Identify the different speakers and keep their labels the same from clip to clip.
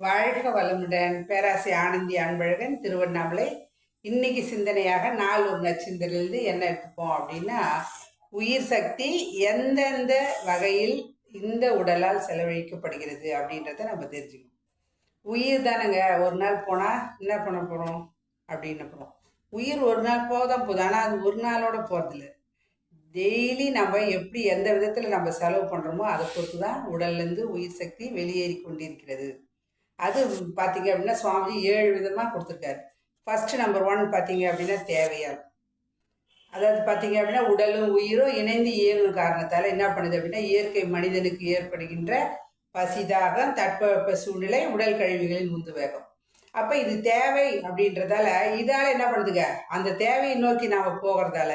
Speaker 1: வாழ்க வளமுடன். பேராசை ஆனந்தி அன்பழகன், திருவண்ணாமலை. இன்னைக்கு சிந்தனையாக நாள் ஒரு நச்சிந்தனிலிருந்து என்ன எடுத்துப்போம் அப்படின்னா, உயிர் சக்தி எந்தெந்த வகையில் இந்த உடலால் செலவழிக்கப்படுகிறது அப்படின்றத நம்ம தெரிஞ்சுக்கணும். உயிர் தானேங்க, ஒரு நாள் போனால் என்ன பண்ண போகிறோம் அப்படின்னு போகிறோம். உயிர் ஒரு நாள் போதான் போதும், ஆனால் அது ஒரு நாளோட போகிறதில்ல. டெய்லி நம்ம எப்படி எந்த விதத்தில் நம்ம செலவு பண்ணுறோமோ அதை பொறுத்து தான் உடல்லேருந்து உயிர் சக்தி வெளியேறி கொண்டிருக்கிறது. அது பார்த்தீங்க அப்படின்னா சுவாமி 7 விதமாக கொடுத்துருக்காரு. ஃபஸ்ட்டு நம்பர் 1 பார்த்தீங்க அப்படின்னா தேவையால். அதாவது பார்த்தீங்க அப்படின்னா உடலும் உயிரும் இணைந்து இயங்கும் காரணத்தால் என்ன பண்ணுது அப்படின்னா இயற்கை மனிதனுக்கு ஏற்படுகின்ற பசிதாகம், தட்பவெப்ப சூழ்நிலை, உடல் கழிவுகளின் உந்து வேகம். அப்போ இது தேவை அப்படின்றதால இதால் என்ன பண்ணுதுங்க, அந்த தேவையை நோக்கி நாம் போகிறதால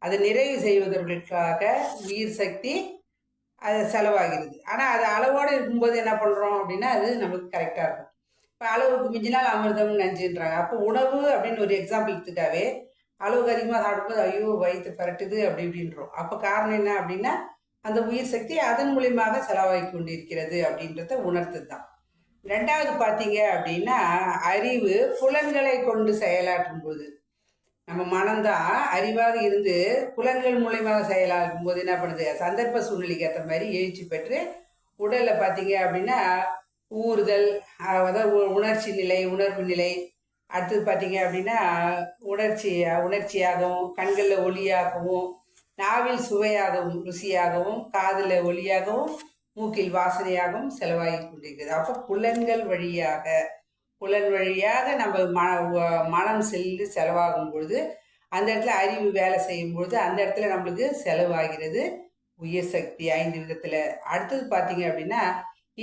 Speaker 1: அதை நிறைவு செய்வதற்காக உயிர் சக்தி அது செலவாகிறது. ஆனால் அது அளவோடு இருக்கும்போது என்ன பண்ணுறோம் அப்படின்னா அது நமக்கு கரெக்டாக இருக்கும். இப்போ அளவுக்கு மிஞ்சினால் அமிர்தம்னு நினச்சின்றாங்க. அப்போ உணவு அப்படின்னு ஒரு எக்ஸாம்பிள் எடுத்துட்டாவே அளவுக்கு அதிகமாக சாப்பிடும்போது ஐயோ வயிற்று பரட்டுது அப்படி இப்படின்றோம். அப்போ காரணம் என்ன அப்படின்னா அந்த உயிர் சக்தி அதன் மூலியமாக செலவாகி கொண்டிருக்கிறது அப்படின்றத உணர்த்து தான். ரெண்டாவது பார்த்தீங்க அப்படின்னா அறிவு புலன்களை கொண்டு செயலாற்றும் போது நம்ம மனம்தான் அறிவாக இருந்து புலன்கள் மூலியமாக செயலாகும் போது என்ன பண்ணுது, சந்தர்ப்ப சூழ்நிலைக்கு ஏற்ற மாதிரி எழுச்சி பெற்று உடலில் பார்த்தீங்க அப்படின்னா ஊறுதல், அதாவது உணர்ச்சி நிலை, உணர்வு நிலை. அடுத்தது பார்த்தீங்க அப்படின்னா உணர்ச்சியாகவும், கண்களில் ஒளியாகவும், நாவில் சுவையாகவும் ருசியாகவும், காதில் ஒளியாகவும், மூக்கில் வாசனையாகவும் செலவாகி கொண்டிருக்கிறது. அப்போ புலன் வழியாக நம்ம மனம் செல்லு செலவாகும் பொழுது அந்த இடத்துல அறிவு வேலை செய்யும் பொழுது அந்த இடத்துல நம்மளுக்கு செலவாகிறது உயிர் சக்தி 5 விதத்தில். அடுத்தது பார்த்தீங்க அப்படின்னா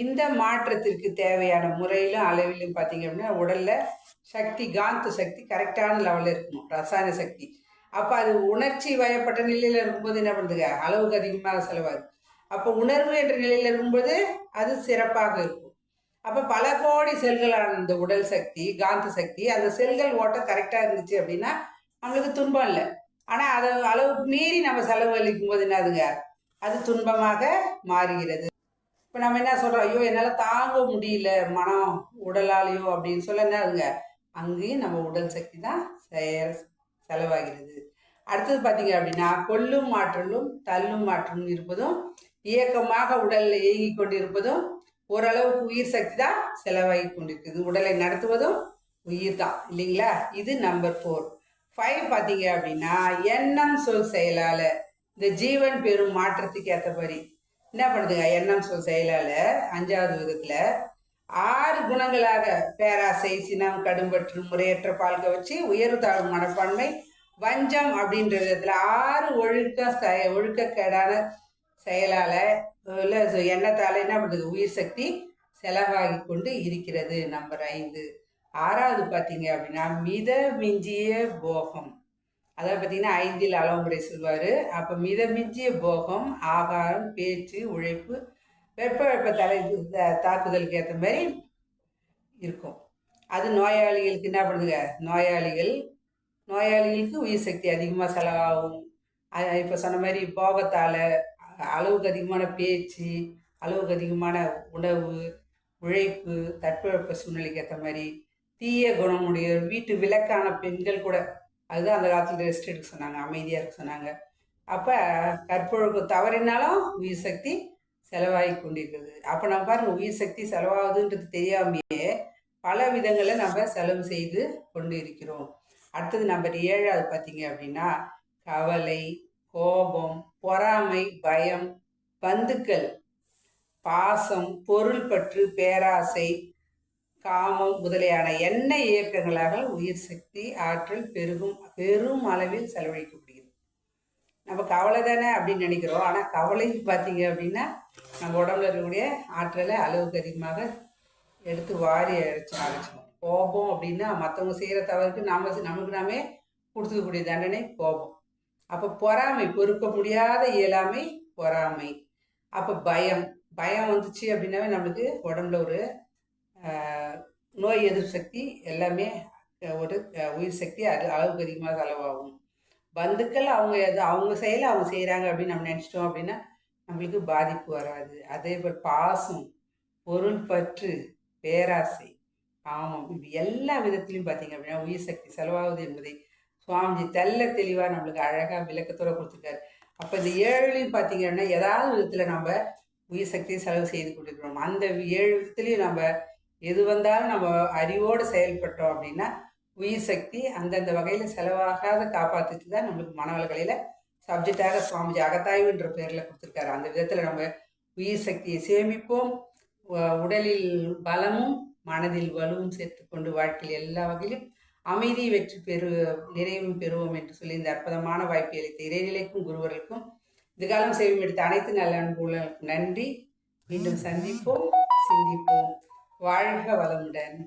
Speaker 1: இந்த மாற்றத்திற்கு தேவையான முறையிலும் அளவிலும் பார்த்தீங்க அப்படின்னா உடலில் சக்தி, காந்த சக்தி கரெக்டான லெவலில் இருக்கணும், ரசாயன சக்தி. அப்போ அது உணர்ச்சி வயப்பட்ட நிலையில் இருக்கும்போது என்ன பண்ணுதுங்க, அளவுக்கு அதிகமாக செலவாகுது. அப்போ உணர்வு என்ற நிலையில் இருக்கும்போது அது சிறப்பாக இருக்கும். அப்போ பல கோடி செல்களான இந்த உடல் சக்தி, காந்த சக்தி, அந்த செல்கள் ஓட்டம் கரெக்டாக இருந்துச்சு அப்படின்னா நம்மளுக்கு துன்பம் இல்லை. ஆனால் அதை அளவுக்கு மீறி நம்ம செலவழிக்கும் போது என்னதுங்க, அது துன்பமாக மாறுகிறது. இப்போ நம்ம என்ன சொல்கிறோம், ஐயோ என்னால் தாங்க முடியல மனம் உடலாலையோ அப்படின்னு சொல்ல என்னதுங்க, அங்கேயும் நம்ம உடல் சக்தி தான் செலவாகிறது. அடுத்தது பார்த்தீங்க அப்படின்னா கொல்லும் மாற்றலும் தள்ளும் மாற்றலும் இருப்பதும், இயக்கமாக உடலில் இயங்கி கொண்டிருப்பதும் ஓரளவுக்கு உயிர் சக்தி தான் செலவாகி கொண்டிருக்குது. உடலை நடத்துவதும் உயிர் தான் இல்லைங்களா. இது நம்பர் 4. 5 பார்த்தீங்க அப்படின்னா எண்ணம் சொல் செயலால் இந்த ஜீவன் பெரும் மாற்றத்துக்கு ஏற்றபடி என்ன பண்ணுதுங்க, எண்ணம் சொல் செயலால் 5வது விதத்தில் 6 குணங்களாக பேராசை, சினம், கடும்பற்று, முறையற்ற பால்க வச்சு, உயர்வு தாழ்வு மனப்பான்மை, வஞ்சம் அப்படின்ற விதத்தில் 6 ஒழுக்கக்கேடான செயலால் இல்லை எண்ணத்தால் என்ன பண்ணுறது, உயிர் சக்தி செலவாகி கொண்டு இருக்கிறது. நம்பர் 5. 6வது பார்த்தீங்க அப்படின்னா மித மிஞ்சிய போகம். அதாவது பார்த்தீங்கன்னா 5ல் அளவுமுறை சொல்வார். அப்போ மித மிஞ்சிய போகம், ஆகாரம், பேச்சு, உழைப்பு, வெப்ப தாக்குதலுக்கு ஏற்ற மாதிரி இருக்கும். அது நோயாளிகளுக்கு என்ன பண்ணுதுங்க, நோயாளிகளுக்கு உயிர் சக்தி அதிகமாக செலவாகும். இப்போ சொன்ன மாதிரி போகத்தால் அளவுக்கு அதிகமான பேச்சு, அளவுக்கு அதிகமான உணவு, உழைப்பு, தட்பவெப்ப சூழ்நிலைக்கு ஏற்ற மாதிரி தீய குணமுடைய வீட்டு விளக்கான பெண்கள் கூட அதுதான் அந்த காலத்தில் ரெஸ்ட் எடுக்க சொன்னாங்க, அமைதியாக இருக்க சொன்னாங்க. அப்போ கற்பொழுக்கம் தவறினாலும் உயிர் சக்தி செலவாகி கொண்டிருக்கிறது. அப்போ நம்ம பாருங்க, உயிர் சக்தி செலவாகுதுன்றது தெரியாமையே பல விதங்களில் நம்ம செலவு செய்து கொண்டு இருக்கிறோம். அடுத்தது நம்பர் 7வது பார்த்தீங்க அப்படின்னா கவலை, கோபம், பொறாமை, பயம், பந்துக்கள், பாசம், பொருள் பற்று, பேராசை, காமம் முதலியான எண்ண இயக்கங்களாக உயிர் சக்தி ஆற்றல் பெரும் அளவில் செலவழிக்கப்படுகிறது. நம்ம கவலை தானே அப்படின்னு நினைக்கிறோம். ஆனால் கவலைக்கு பார்த்தீங்க அப்படின்னா நம்ம உடம்புல இருக்கக்கூடிய ஆற்றலை அளவுக்கு அதிகமாக எடுத்து வாரி அழைச்சிடும். கோபம் அப்படின்னா மற்றவங்க செய்கிற தவறுக்கு நமக்கு நாமே கொடுத்துக்கக்கூடிய தண்டனை கோபம். அப்போ பொறாமை, பொறுக்க முடியாத இயலாமை பொறாமை. அப்போ பயம் வந்துச்சு அப்படின்னாவே நம்மளுக்கு உடம்புல ஒரு நோய் எதிர்ப்பு சக்தி எல்லாமே ஒரு உயிர் சக்தி அது அளவுக்கு அதிகமாக செலவாகும். பந்துக்கள் அவங்க செயலை அவங்க செய்கிறாங்க அப்படின்னு நம்ம நினச்சிட்டோம் அப்படின்னா நம்மளுக்கு பாதிப்பு வராது. அதே போல் பாசம், பொருள் பற்று, பேராசை, காமம், இது எல்லா விதத்திலையும் பார்த்தீங்க அப்படின்னா உயிர் சக்தி செலவாகுது என்பதை சுவாமிஜி தெள்ள தெளிவாக நம்மளுக்கு அழகாக விளக்கத்தோட கொடுத்துருக்காரு. அப்போ இந்த 7லையும் பார்த்தீங்க அப்படின்னா ஏதாவது விதத்தில் நம்ம உயிர் சக்தியை செலவு செய்து கொண்டிருக்கிறோம். அந்த 7 விதத்துலையும் நம்ம எது வந்தாலும் நம்ம அறிவோடு செயல்பட்டோம் அப்படின்னா உயிர் சக்தி அந்தந்த வகையில் செலவாகாத காப்பாற்றிட்டு தான் நம்மளுக்கு மனவளக்கலையில் சப்ஜெக்டாக சுவாமிஜி அகத்தாய்வுன்ற பேரில் கொடுத்துருக்காரு. அந்த விதத்தில் நம்ம உயிர் சக்தியை சேமிப்போம், உடலில் பலமும் மனதில் வலுவும் சேர்த்துக்கொண்டு வாழ்க்கையில் எல்லா வகையிலும் அமைதி வெற்றி நிறைவும் பெறுவோம் என்று சொல்லி இந்த அற்புதமான வாய்ப்பை அளித்த இறைநிலைக்கும் குருவர்களுக்கும் இதுகாலம் செய்யும் எடுத்த அனைத்து நல்ல அன்புகளுக்கும் நன்றி. மீண்டும் சந்திப்போம், சிந்திப்போம். வாழ்க வளமுடன்.